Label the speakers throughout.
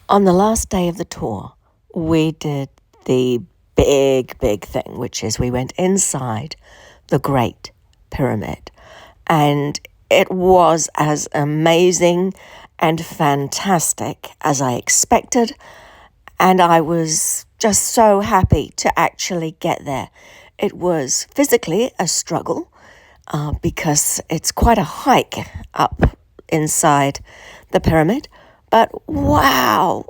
Speaker 1: On the last day of the tour, we did the big thing, which is we went inside the Great Pyramid. And it was as amazing and fantastic as I expected. And I was just so happy to actually get there. It was physically a struggle because it's quite a hike up inside the pyramid. But wow.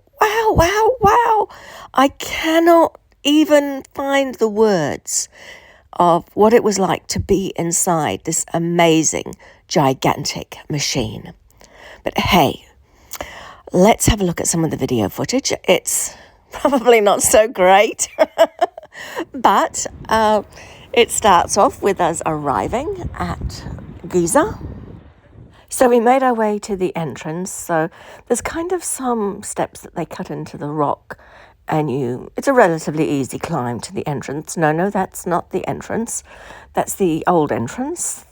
Speaker 1: I cannot even find the words of what it was like to be inside this amazing, gigantic machine. But hey, let's have a look at some of the video footage. It's probably not so great, but it starts off with us arriving at Giza. So we made our way to the entrance. So there's kind of some steps that they cut into the rock, and it's a relatively easy climb to the entrance. No, that's not the entrance. That's the old entrance.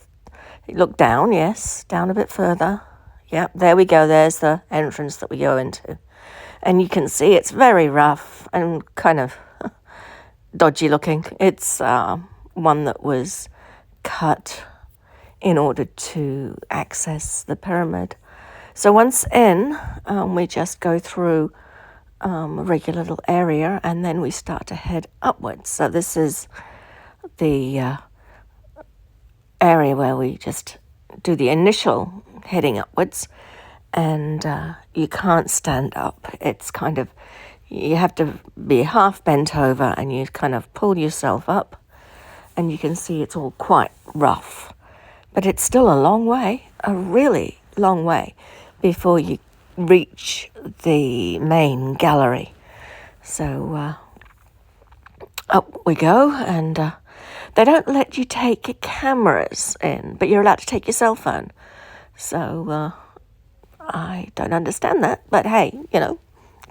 Speaker 1: You look down, yes, down a bit further. Yep, there we go. There's the entrance that we go into. And you can see it's very rough and kind of dodgy looking. It's one that was cut in order to access the pyramid. So once in, we just go through a regular little area, and then we start to head upwards. So this is the area where we just do the initial heading upwards, and you can't stand up. It's kind of, you have to be half bent over, and you kind of pull yourself up, and you can see it's all quite rough. But it's still a long way, a really long way, before you reach the main gallery. So up we go, and they don't let you take cameras in, but you're allowed to take your cell phone. So I don't understand that, but hey, it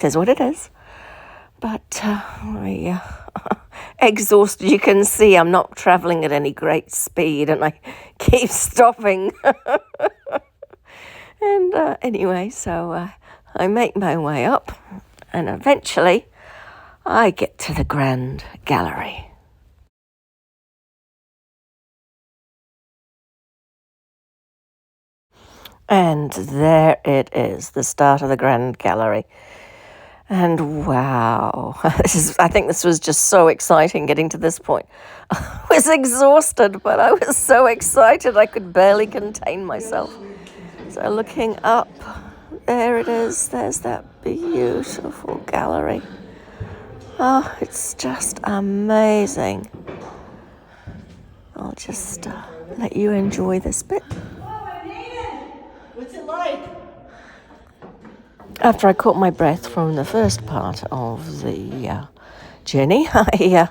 Speaker 1: is what it is. But I exhausted. You can see I'm not traveling at any great speed, and I keep stopping. And anyway, so I make my way up, and eventually I get to the Grand Gallery. And there it is, the start of the Grand Gallery. And wow, I think this was just so exciting getting to this point. I was exhausted, but I was so excited I could barely contain myself. So looking up, there it is. There's that beautiful gallery. Oh, it's just amazing. I'll just let you enjoy this bit.
Speaker 2: What's it like?
Speaker 1: After I caught my breath from the first part of the journey, I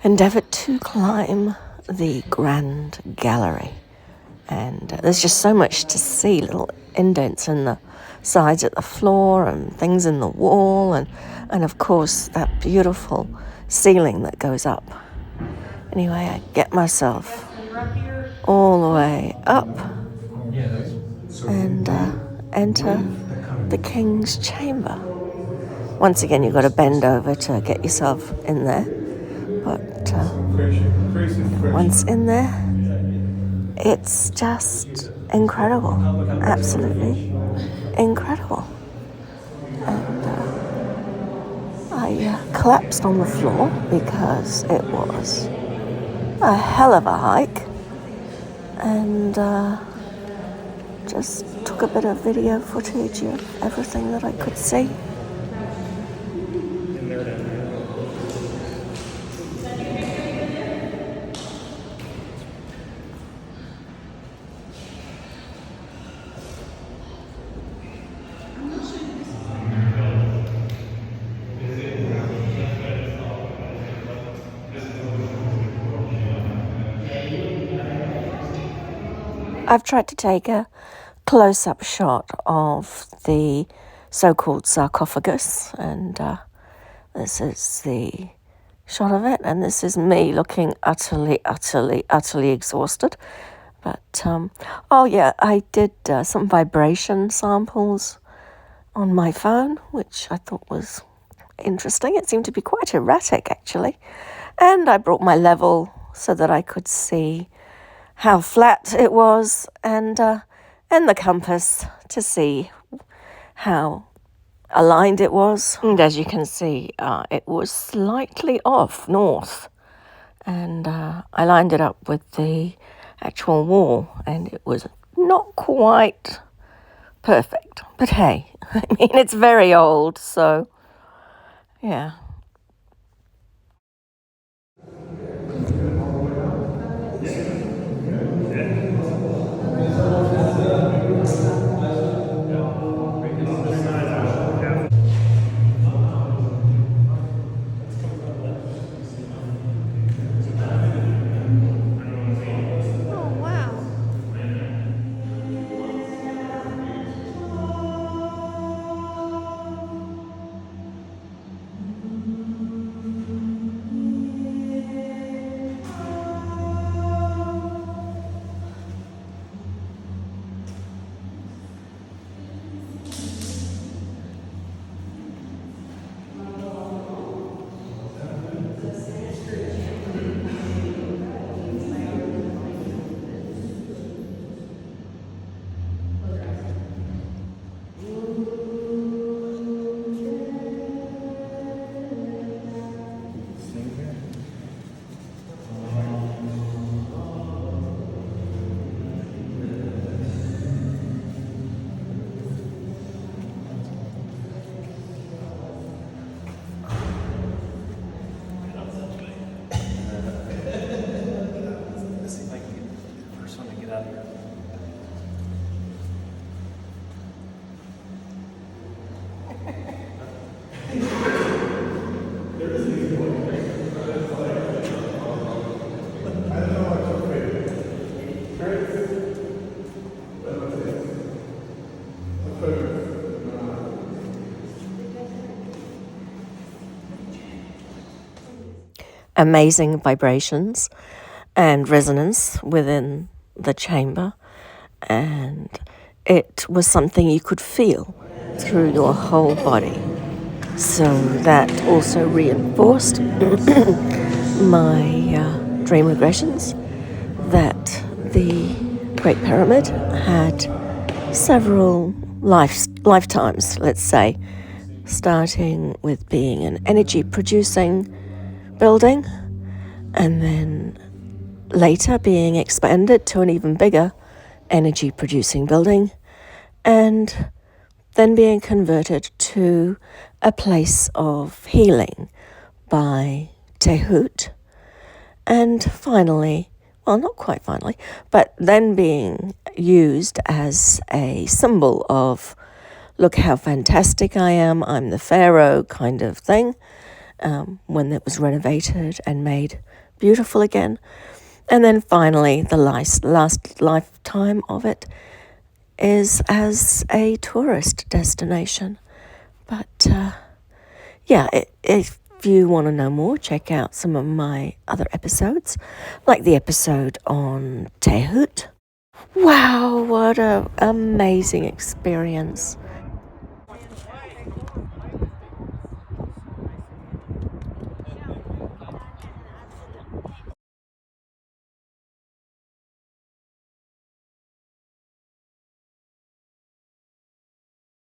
Speaker 1: endeavoured to climb the Grand Gallery. And there's just so much to see, little indents in the sides of the floor and things in the wall, and of course that beautiful ceiling that goes up. Anyway, I get myself all the way up and enter the King's Chamber. Once again, you've got to bend over to get yourself in there, but once in there, it's just incredible, absolutely incredible. And I collapsed on the floor because it was a hell of a hike, and just took a bit of video footage of everything that I could see. I've tried to take a close-up shot of the so-called sarcophagus, and this is the shot of it, and this is me looking utterly exhausted. But oh yeah, I did some vibration samples on my phone, which I thought was interesting. It seemed to be quite erratic, actually. And I brought my level so that I could see how flat it was, and the compass to see how aligned it was. And as you can see, it was slightly off north. And I lined it up with the actual wall, and it was not quite perfect. But hey, I mean, it's very old, so yeah.
Speaker 2: Oh, wow.
Speaker 3: Let's see if I can get the first one to get out of here.
Speaker 1: Amazing vibrations and resonance within the chamber, and it was something you could feel through your whole body. So that also reinforced my dream regressions that the Great Pyramid had several lifetimes, let's say, starting with being an energy producing building, and then later being expanded to an even bigger energy producing building, and then being converted to a place of healing by Tehut, and finally, well, not quite finally, but then being used as a symbol of, look how fantastic I am, I'm the pharaoh kind of thing, when it was renovated and made beautiful again. And then finally, the last lifetime of it is as a tourist destination. But yeah, if you want to know more, check out some of my other episodes, like the episode on Tehut. Wow, what an amazing experience.